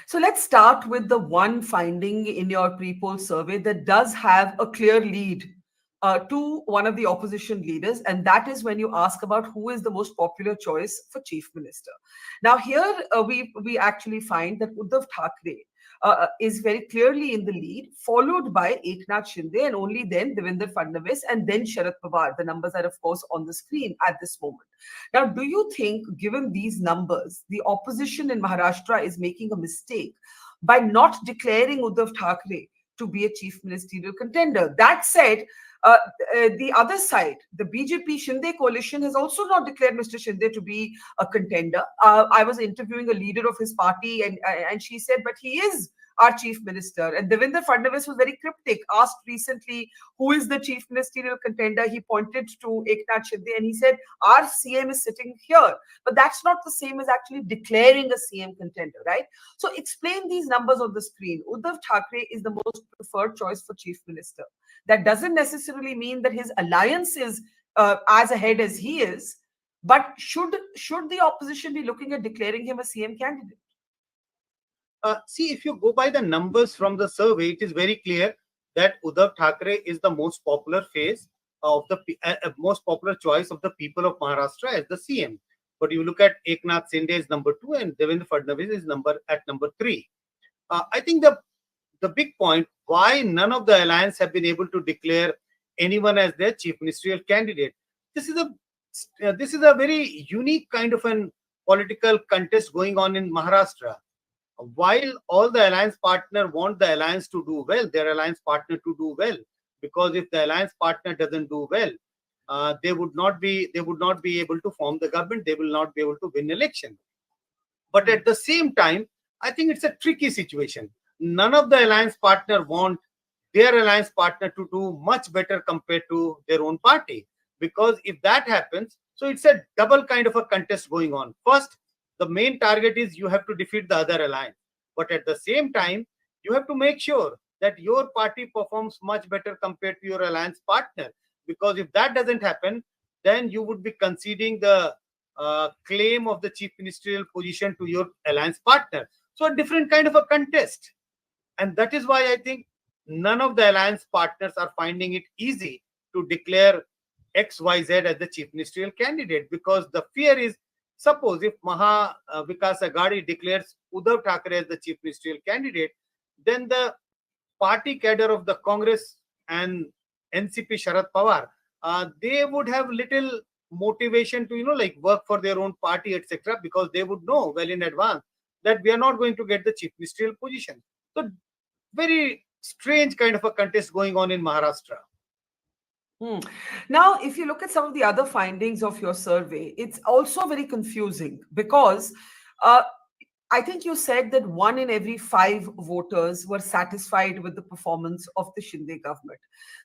So let's start with the one finding in your pre-poll survey that does have a clear lead to one of the opposition leaders, and that is when you ask about who is the most popular choice for chief minister. Now, here we actually find that Uddhav Thackeray is very clearly in the lead, followed by Eknath Shinde, and only then Devendra Fadnavis, and then Sharad Pawar. The numbers are, of course, on the screen at this moment. Now, do you think, given these numbers, the opposition in Maharashtra is making a mistake by not declaring Uddhav Thackeray to be a chief ministerial contender? That said, uh, the other side, the BJP Shinde coalition, has also not declared Mr. Shinde to be a contender. I was interviewing a leader of his party, and she said, but he is our chief minister. And Devendra Fadnavis was very cryptic, asked recently, who is the chief ministerial contender? He pointed to Eknath Shinde and he said, our CM is sitting here. But that's not the same as actually declaring a CM contender, right? So explain these numbers on the screen. Uddhav Thackeray is the most preferred choice for chief minister. That doesn't necessarily mean that his alliance is as ahead as he is. But should the opposition be looking at declaring him a CM candidate? See, if you go by the numbers from the survey, it is very clear that Uddhav Thackeray is the most popular face of the most popular choice of the people of Maharashtra as the CM. But you look at Eknath Shinde is number 2 and Devendra Fadnavis is number 3. I think the big point why none of the alliance have been able to declare anyone as their chief ministerial candidate. This is a very unique kind of an political contest going on in Maharashtra. While all the alliance partner want the alliance to do well, their alliance partner to do well, because if the alliance partner doesn't do well, they would not be able to form the government. They will not be able to win election. But at the same time, I think it's a tricky situation. None of the alliance partner want their alliance partner to do much better compared to their own party, because if that happens, so it's a double kind of a contest going on. First, the main target is you have to defeat the other alliance. But at the same time, you have to make sure that your party performs much better compared to your alliance partner. Because if that doesn't happen, then you would be conceding the claim of the chief ministerial position to your alliance partner. So a different kind of a contest. And that is why I think none of the alliance partners are finding it easy to declare XYZ as the chief ministerial candidate. Because the fear is, suppose if Maha Vikas Aghadi declares Uddhav Thackeray as the chief ministerial candidate, then the party cadre of the Congress and NCP Sharad Pawar, they would have little motivation to work for their own party, etc., because they would know well in advance that we are not going to get the chief ministerial position. So very strange kind of a contest going on in Maharashtra. Now, if you look at some of the other findings of your survey, it's also very confusing because I think you said that 1 in every 5 voters were satisfied with the performance of the Shinde government.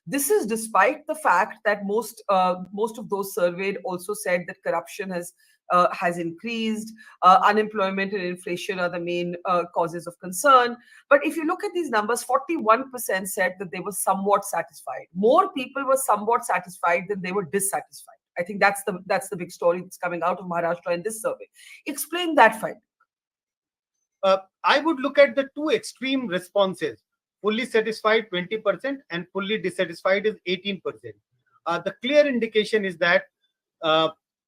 This is despite the fact that most of those surveyed also said that corruption has increased, unemployment and inflation are the main causes of concern. But if you look at these numbers, 41% said that they were somewhat satisfied. More people were somewhat satisfied than they were dissatisfied. I think that's the big story that's coming out of Maharashtra in this survey. Explain that finding. I would look at the two extreme responses. Fully satisfied 20% and fully dissatisfied is 18%. The clear indication is that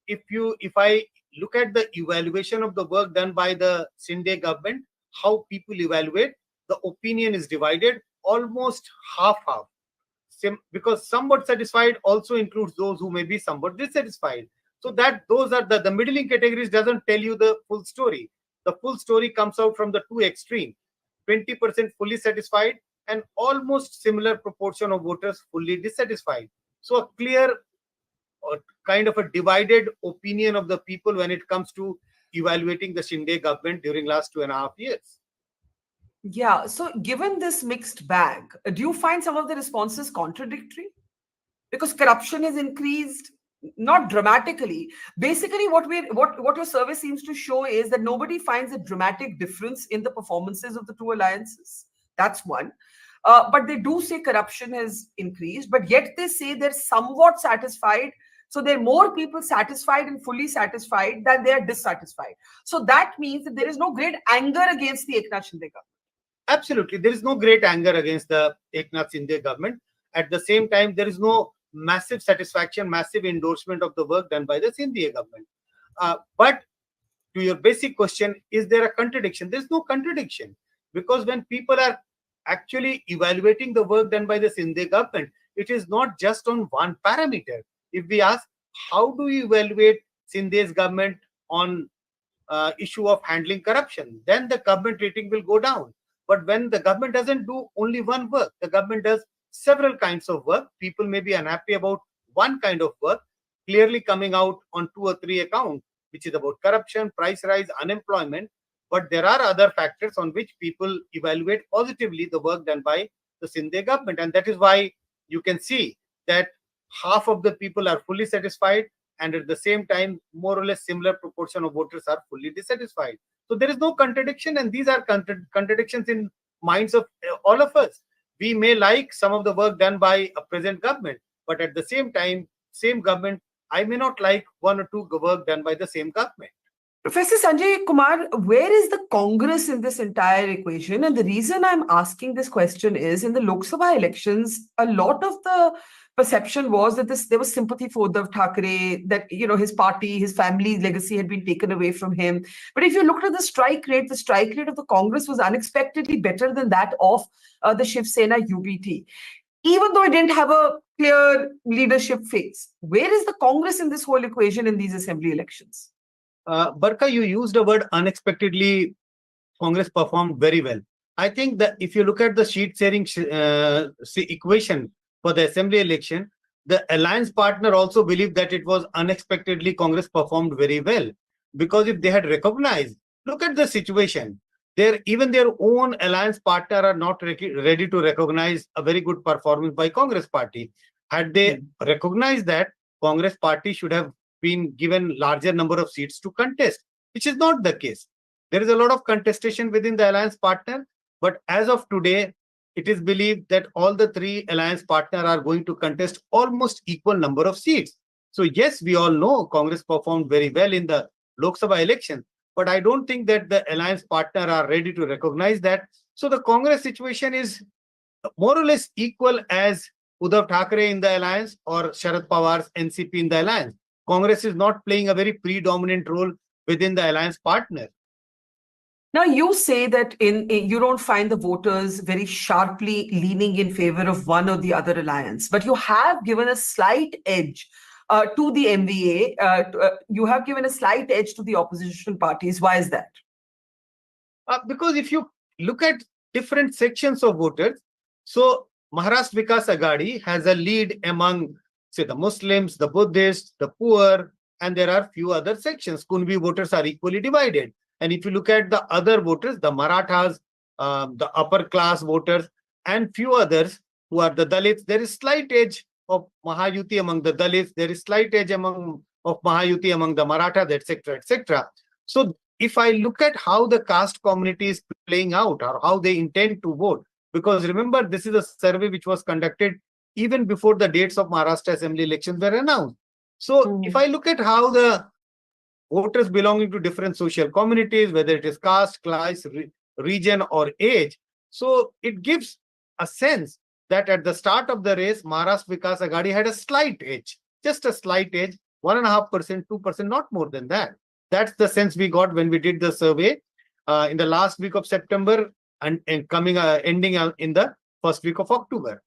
if I look at the evaluation of the work done by the Shinde government, how people evaluate, the opinion is divided almost half-half. Because somewhat satisfied also includes those who may be somewhat dissatisfied. So that those are the middling categories doesn't tell you the full story. The full story comes out from the two extremes, 20% fully satisfied and almost similar proportion of voters fully dissatisfied. So a clear kind of a divided opinion of the people when it comes to evaluating the Shinde government during last 2.5 years. Yeah, so given this mixed bag, do you find some of the responses contradictory? Because corruption has increased, not dramatically. Basically, what your survey seems to show is that nobody finds a dramatic difference in the performances of the two alliances. That's one. But they do say corruption has increased, but yet they say they're somewhat satisfied So there are more people satisfied and fully satisfied than they are dissatisfied. So that means that there is no great anger against the Eknath Shinde government. Absolutely. There is no great anger against the Eknath Shinde government. At the same time, there is no massive satisfaction, massive endorsement of the work done by the Shinde government. But to your basic question, is there a contradiction? There is no contradiction, because when people are actually evaluating the work done by the Shinde government, it is not just on one parameter. If we ask, how do you evaluate Shinde's government on issue of handling corruption, then the government rating will go down. But when the government doesn't do only one work, the government does several kinds of work. People may be unhappy about one kind of work, clearly coming out on 2 or 3 accounts, which is about corruption, price rise, unemployment. But there are other factors on which people evaluate positively the work done by the Shinde government. And that is why you can see that half of the people are fully satisfied, and at the same time, more or less similar proportion of voters are fully dissatisfied. So there is no contradiction, and these are contradictions in minds of all of us. We may like some of the work done by a present government, but at the same time, same government, I may not like one or two work done by the same government. Professor Sanjay Kumar, where is the Congress in this entire equation? And the reason I'm asking this question is, in the Lok Sabha elections, a lot of the perception was that there was sympathy for Uddhav Thackeray, that his party, his family's legacy had been taken away from him. But if you looked at the strike rate of the Congress was unexpectedly better than that of the Shiv Sena UBT, even though it didn't have a clear leadership phase. Where is the Congress in this whole equation in these assembly elections? Barkha, you used the word unexpectedly. Congress performed very well. I think that if you look at the sheet sharing equation for the assembly election, the alliance partner also believed that it was unexpectedly Congress performed very well. Because if they had recognized, look at the situation, even their own alliance partner are not ready to recognize a very good performance by Congress party. Had they recognized that, Congress party should have been given larger number of seats to contest, which is not the case. There is a lot of contestation within the alliance partner, but as of today, it is believed that all the 3 alliance partners are going to contest almost equal number of seats. So yes, we all know Congress performed very well in the Lok Sabha election, but I don't think that the alliance partner are ready to recognize that. So the Congress situation is more or less equal as Uddhav Thackeray in the alliance or Sharad Pawar's NCP in the alliance. Congress is not playing a very predominant role within the alliance partner. Now, you say that you don't find the voters very sharply leaning in favor of one or the other alliance, but you have given a slight edge to the MVA. You have given a slight edge to the opposition parties. Why is that? Because if you look at different sections of voters, so Maharashtra Vikas Aghadi has a lead among, say, the Muslims, the Buddhists, the poor, and there are few other sections. Kunbi voters are equally divided. And if you look at the other voters, the Marathas, the upper class voters, and few others who are the Dalits, there is slight edge of Mahayuti among the Dalits, there is slight edge of Mahayuti among the Marathas, etc., etc. So if I look at how the caste community is playing out or how they intend to vote, because remember, this is a survey which was conducted even before the dates of Maharashtra Assembly elections were announced. So if I look at how the voters belonging to different social communities, whether it is caste, class, region, or age, so it gives a sense that at the start of the race, Maharashtra Vikas Aghadi had a slight edge, just a slight edge, 1.5%, 2%, not more than that. That's the sense we got when we did the survey in the last week of September and ending in the first week of October.